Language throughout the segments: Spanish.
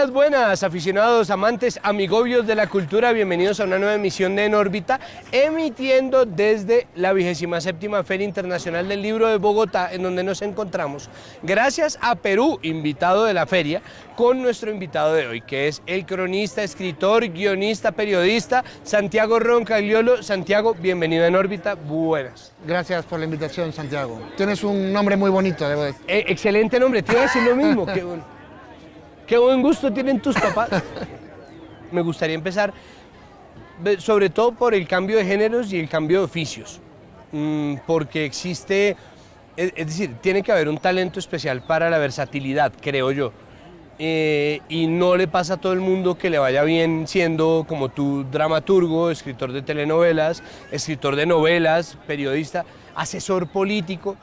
Buenas, buenas, aficionados, amantes, amigobios de la cultura, bienvenidos a una nueva emisión de En órbita, emitiendo desde la 27ª Feria Internacional del Libro de Bogotá, en donde nos encontramos, gracias a Perú, invitado de la feria, con nuestro invitado de hoy, que es el cronista, escritor, guionista, periodista, Santiago Roncagliolo. Santiago, bienvenido a En órbita, buenas. Gracias por la invitación, Santiago. Tienes un nombre muy bonito, debo decir. Excelente nombre, te iba a decir lo mismo, qué buen gusto tienen tus papás. Me gustaría empezar, sobre todo por el cambio de géneros y el cambio de oficios, porque existe, es decir, tiene que haber un talento especial para la versatilidad, creo yo, y no le pasa a todo el mundo que le vaya bien siendo como tú dramaturgo, escritor de telenovelas, escritor de novelas, periodista, asesor político.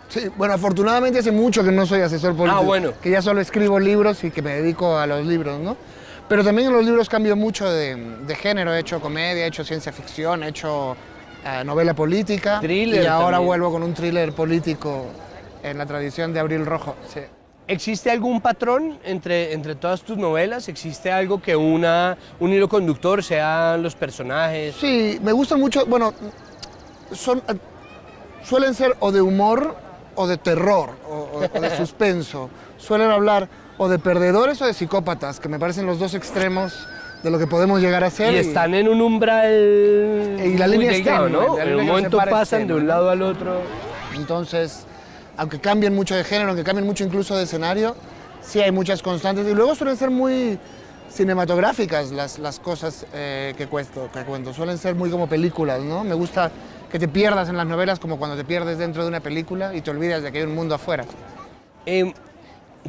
Sí, bueno, afortunadamente hace mucho que no soy asesor político, bueno. que ya solo escribo libros y que me dedico a los libros, ¿no? Pero también en los libros cambio mucho de género, he hecho comedia, he hecho ciencia ficción, he hecho novela política, thriller y ahora también. vuelvo con un thriller político en la tradición de Abril Rojo. Sí. ¿Existe algún patrón entre todas tus novelas? ¿Existe algo que una un hilo conductor, sean los personajes? Sí, me gustan mucho, bueno, suelen ser o de humor o de terror o de suspenso. Suelen hablar o de perdedores o de psicópatas, que me parecen los dos extremos de lo que podemos llegar a ser. Y están en un umbral y la muy línea delgado, tenue, ¿no? la En línea un que momento separa es pasan de tenue, un ¿no? lado al otro. Entonces, aunque cambien mucho de género, aunque cambien mucho incluso de escenario, sí hay muchas constantes. Y luego suelen ser muy cinematográficas las cosas que cuento. Suelen ser muy como películas, ¿no? Me gusta que te pierdas en las novelas como cuando te pierdes dentro de una película y te olvidas de que hay un mundo afuera.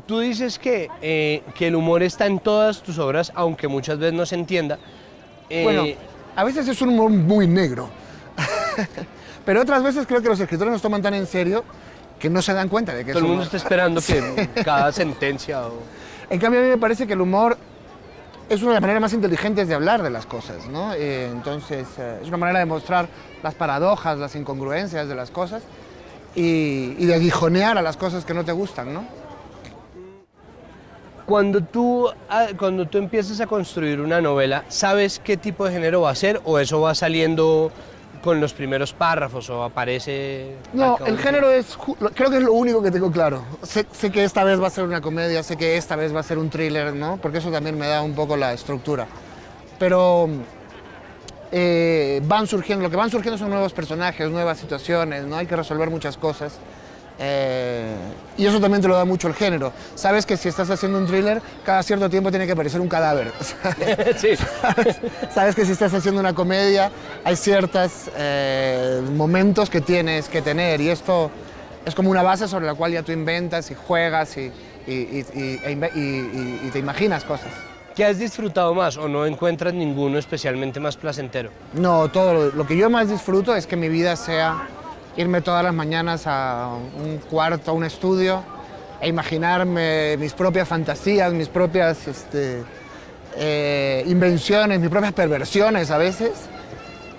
Tú dices que el humor está en todas tus obras, aunque muchas veces no se entienda. Bueno, a veces es un humor muy negro, pero otras veces creo que los escritores nos toman tan en serio que no se dan cuenta de que todo es el mundo humor. está esperando que cada sentencia o... En cambio, a mí me parece que el humor es una de las maneras más inteligentes de hablar de las cosas, ¿no? Entonces, es una manera de mostrar las paradojas, las incongruencias de las cosas y de aguijonear a las cosas que no te gustan, ¿no? Cuando tú empiezas a construir una novela, ¿sabes qué tipo de género va a ser o eso va saliendo con los primeros párrafos o aparece...? No, el género creo que es lo único que tengo claro. Sé que esta vez va a ser una comedia, sé que esta vez va a ser un thriller, ¿no? Porque eso también me da un poco la estructura. Pero lo que van surgiendo son nuevos personajes, nuevas situaciones, ¿no? Hay que resolver muchas cosas. Y eso también te lo da mucho el género. Sabes que si estás haciendo un thriller, cada cierto tiempo tiene que aparecer un cadáver. Sí. Sabes que si estás haciendo una comedia, hay ciertos momentos que tienes que tener y esto es como una base sobre la cual ya tú inventas y juegas y te imaginas cosas. ¿Qué has disfrutado más o no encuentras ninguno especialmente más placentero? No, todo lo que yo más disfruto es que mi vida sea irme todas las mañanas a un cuarto, a un estudio, e imaginarme mis propias fantasías, mis propias invenciones, mis propias perversiones a veces,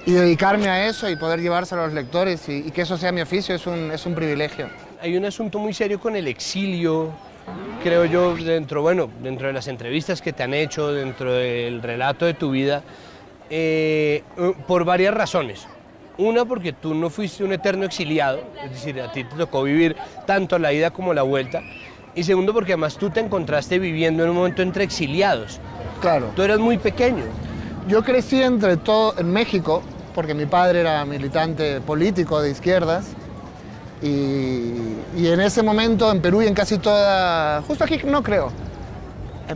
y dedicarme a eso y poder llevárselo a los lectores y que eso sea mi oficio es un privilegio. Hay un asunto muy serio con el exilio, creo yo, dentro de las entrevistas que te han hecho, dentro del relato de tu vida, por varias razones. Una, porque tú no fuiste un eterno exiliado, es decir, a ti te tocó vivir tanto la ida como la vuelta. Y segundo, porque además tú te encontraste viviendo en un momento entre exiliados. Claro. Tú eras muy pequeño. Yo crecí en México, porque mi padre era militante político de izquierdas, y en ese momento en Perú y en casi toda, justo aquí no creo,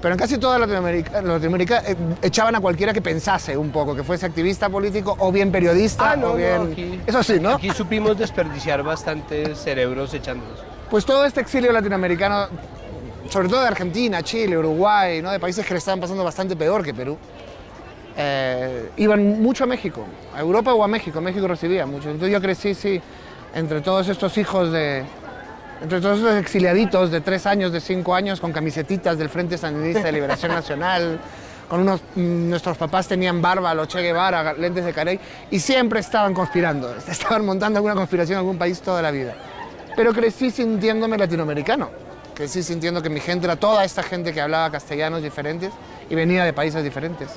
pero en casi toda Latinoamérica echaban a cualquiera que pensase un poco, que fuese activista político o bien periodista, no, o bien... no, aquí, eso sí, ¿no? Aquí supimos desperdiciar bastantes cerebros echándolos. Pues todo este exilio latinoamericano, sobre todo de Argentina, Chile, Uruguay, ¿no? De países que le estaban pasando bastante peor que Perú, iban mucho a México, a Europa o a México. México recibía mucho. Entonces yo crecí, sí, entre todos estos entre todos esos exiliaditos de 3 años, de 5 años, con camisetitas del Frente Sandinista de Liberación Nacional, nuestros papás tenían barba, los Che Guevara, lentes de Carey, y siempre estaban conspirando, estaban montando alguna conspiración en algún país toda la vida. Pero crecí sintiéndome latinoamericano. Crecí sintiendo que mi gente era toda esta gente que hablaba castellanos diferentes y venía de países diferentes.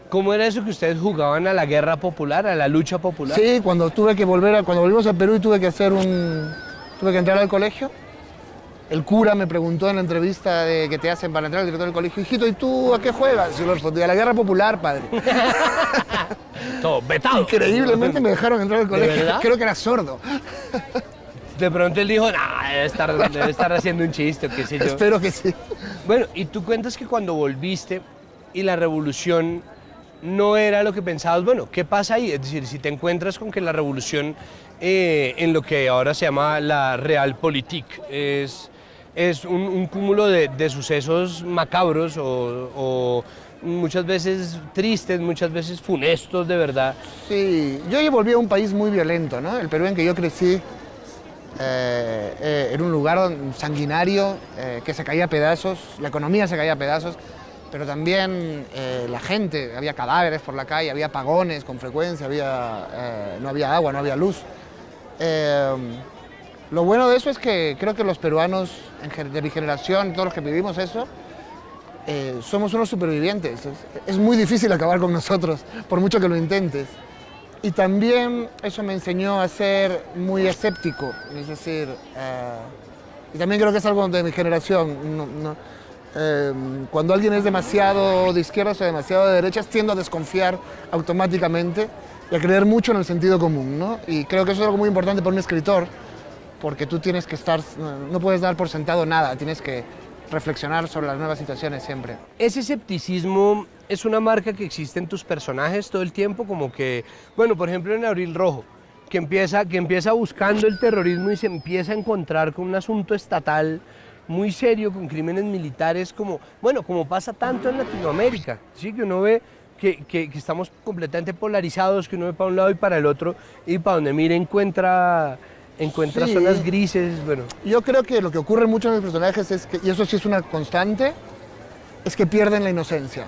¿Cómo era eso que ustedes jugaban a la guerra popular, a la lucha popular? Sí, cuando volvimos a Perú y tuve que entrar al colegio, el cura me preguntó en la entrevista que te hacen para entrar al director del colegio, hijito, ¿y tú a qué juegas? Y yo le respondí, a la guerra popular, padre. Todo vetado. Increíblemente me dejaron entrar al colegio. verdad? Creo que era sordo. De pronto él dijo, nah, debe estar haciendo un chiste, qué sé yo. Espero que sí. Bueno, y tú cuentas que cuando volviste y la revolución no era lo que pensabas, bueno, ¿qué pasa ahí? Es decir, si te encuentras con que la revolución en lo que ahora se llama la Realpolitik es un cúmulo de sucesos macabros o muchas veces tristes, muchas veces funestos de verdad. Sí, yo volví a un país muy violento, ¿no? El Perú en que yo crecí era un lugar sanguinario que se caía a pedazos, la economía se caía a pedazos, pero también la gente, había cadáveres por la calle, había apagones con frecuencia, no había agua, no había luz. Lo bueno de eso es que creo que los peruanos de mi generación, todos los que vivimos eso, somos unos supervivientes. Es muy difícil acabar con nosotros, por mucho que lo intentes. Y también eso me enseñó a ser muy escéptico, es decir, y también creo que es algo de mi generación. Cuando alguien es demasiado de izquierdas o demasiado de derechas, tiendo a desconfiar automáticamente y a creer mucho en el sentido común, ¿no? Y creo que eso es algo muy importante para un escritor, porque tú tienes que no puedes dar por sentado nada, tienes que reflexionar sobre las nuevas situaciones siempre. Ese escepticismo es una marca que existe en tus personajes todo el tiempo, como que, bueno, por ejemplo en Abril Rojo, que empieza buscando el terrorismo y se empieza a encontrar con un asunto estatal muy serio, con crímenes militares, como pasa tanto en Latinoamérica, ¿sí? Que uno ve que estamos completamente polarizados, que uno ve para un lado y para el otro, y para donde mire encuentra Sí. zonas grises, bueno. Yo creo que lo que ocurre mucho en los personajes es que, y eso sí es una constante, es que pierden la inocencia.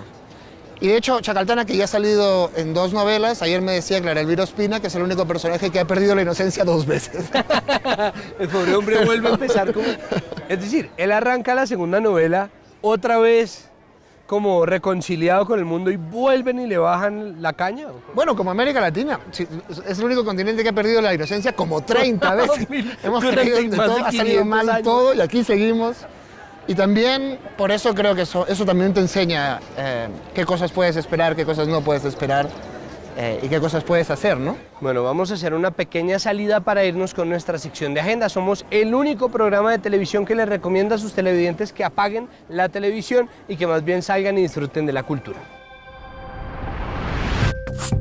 Y de hecho, Chacaltana, que ya ha salido en 2 novelas, ayer me decía Clara Elvira Ospina que es el único personaje que ha perdido la inocencia 2 veces. El pobre hombre vuelve a empezar como... Es decir, él arranca la segunda novela otra vez como reconciliado con el mundo y vuelven y le bajan la caña. Bueno, como América Latina, sí, es el único continente que ha perdido la inocencia como 30 veces. Hemos creído de todo, ha salido mal años. todo y aquí seguimos. Y también, por eso creo que eso también te enseña qué cosas puedes esperar, qué cosas no puedes esperar y qué cosas puedes hacer, ¿no? Bueno, vamos a hacer una pequeña salida para irnos con nuestra sección de agenda. Somos el único programa de televisión que les recomienda a sus televidentes que apaguen la televisión y que más bien salgan y disfruten de la cultura.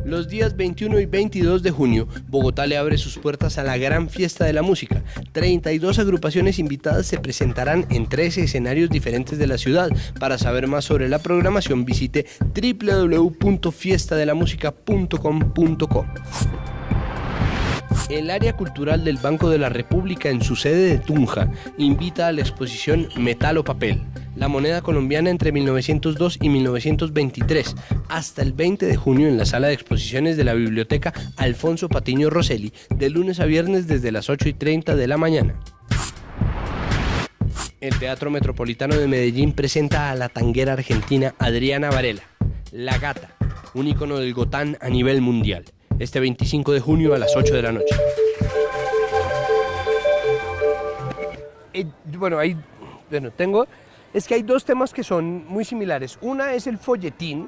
Los días 21 y 22 de junio, Bogotá le abre sus puertas a la gran fiesta de la música. 32 agrupaciones invitadas se presentarán en 13 escenarios diferentes de la ciudad. Para saber más sobre la programación, visite www.fiestadelamusica.com.co. El área cultural del Banco de la República, en su sede de Tunja, invita a la exposición Metal o Papel, la moneda colombiana entre 1902 y 1923, hasta el 20 de junio en la sala de exposiciones de la Biblioteca Alfonso Patiño Rosselli, de lunes a viernes desde las 8:30 de la mañana. El Teatro Metropolitano de Medellín presenta a la tanguera argentina Adriana Varela, La Gata, un ícono del gotán a nivel mundial, este 25 de junio a las 8 de la noche. Es que hay 2 temas que son muy similares. Una es el folletín,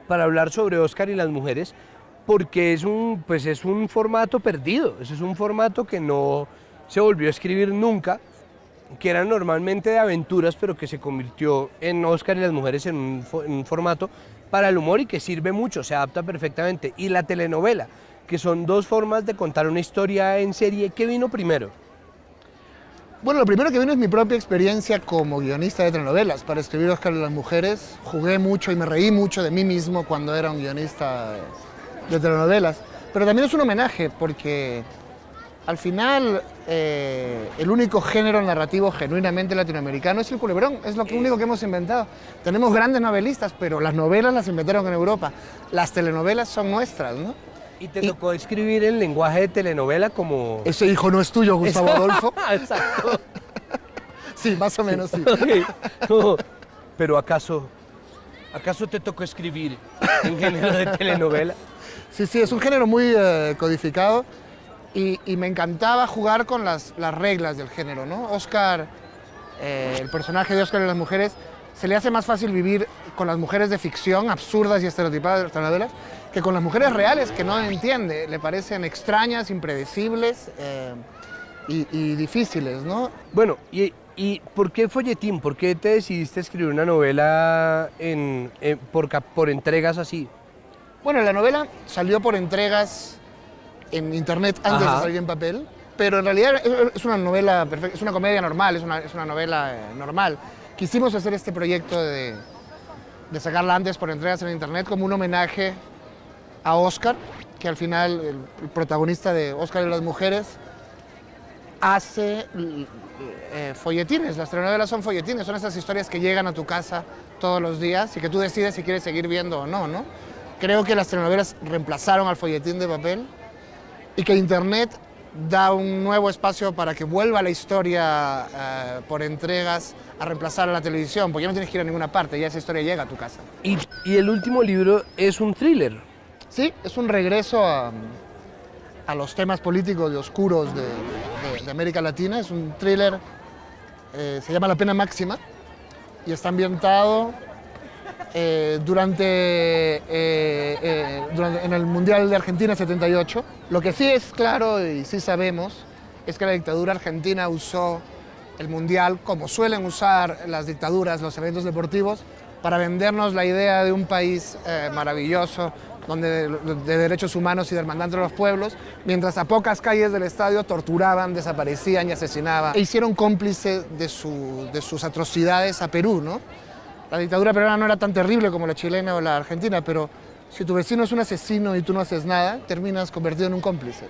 para hablar sobre Oscar y las mujeres, porque es un formato perdido, es un formato que no se volvió a escribir nunca, que era normalmente de aventuras, pero que se convirtió en Oscar y las mujeres en un formato para el humor y que sirve mucho, se adapta perfectamente. Y la telenovela, que son 2 formas de contar una historia en serie. ¿Qué vino primero? Bueno, lo primero que vino es mi propia experiencia como guionista de telenovelas. Para escribir Oscar y las mujeres jugué mucho y me reí mucho de mí mismo cuando era un guionista de telenovelas. Pero también es un homenaje porque al final el único género narrativo genuinamente latinoamericano es el culebrón, es lo único que hemos inventado. Tenemos grandes novelistas, pero las novelas las inventaron en Europa. Las telenovelas son nuestras, ¿no? Y te tocó escribir el lenguaje de telenovela como... Ese hijo no es tuyo, Gustavo Adolfo. Exacto. Sí, más o menos sí. Ok. No, pero ¿acaso te tocó escribir en género de telenovela? Sí, sí, es un género muy codificado y me encantaba jugar con las reglas del género, ¿no? Oscar, el personaje de Oscar y las mujeres, se le hace más fácil vivir con las mujeres de ficción, absurdas y estereotipadas de las telenovelas, que con las mujeres reales, que no entiende, le parecen extrañas, impredecibles y difíciles, ¿no? Bueno, ¿y por qué folletín? ¿Por qué te decidiste escribir una novela por entregas así? Bueno, la novela salió por entregas en internet antes Ajá. de salir en papel, pero en realidad es una novela perfecta, es una comedia normal, es una novela normal. Quisimos hacer este proyecto de sacarla antes por entregas en internet como un homenaje a Oscar, que al final el protagonista de Oscar y las mujeres hace folletines. Las telenovelas son folletines, son esas historias que llegan a tu casa todos los días y que tú decides si quieres seguir viendo o no, ¿no? Creo que las telenovelas reemplazaron al folletín de papel y que Internet da un nuevo espacio para que vuelva la historia por entregas a reemplazar a la televisión, porque ya no tienes que ir a ninguna parte, ya esa historia llega a tu casa. Y el último libro es un thriller. Sí, es un regreso a los temas políticos y oscuros de América Latina, es un thriller, se llama La Pena Máxima y está ambientado en el Mundial de Argentina 78. Lo que sí es claro y sí sabemos es que la dictadura argentina usó el Mundial, como suelen usar las dictaduras, los eventos deportivos, para vendernos la idea de un país maravilloso, donde de derechos humanos y de hermandad entre los pueblos, mientras a pocas calles del estadio torturaban, desaparecían y asesinaban. E hicieron cómplice de sus atrocidades a Perú, ¿no? La dictadura peruana no era tan terrible como la chilena o la argentina, pero si tu vecino es un asesino y tú no haces nada, terminas convertido en un cómplice.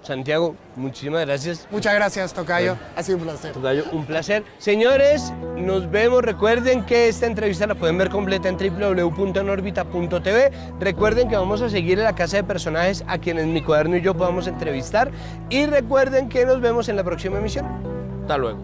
Santiago, muchísimas gracias. Muchas gracias, Tocayo. Ha sido un placer. Tocayo, un placer. Señores, nos vemos. Recuerden que esta entrevista la pueden ver completa en www.enorbita.tv. Recuerden que vamos a seguir en la casa de personajes a quienes mi cuaderno y yo podamos entrevistar. Y recuerden que nos vemos en la próxima emisión. Hasta luego.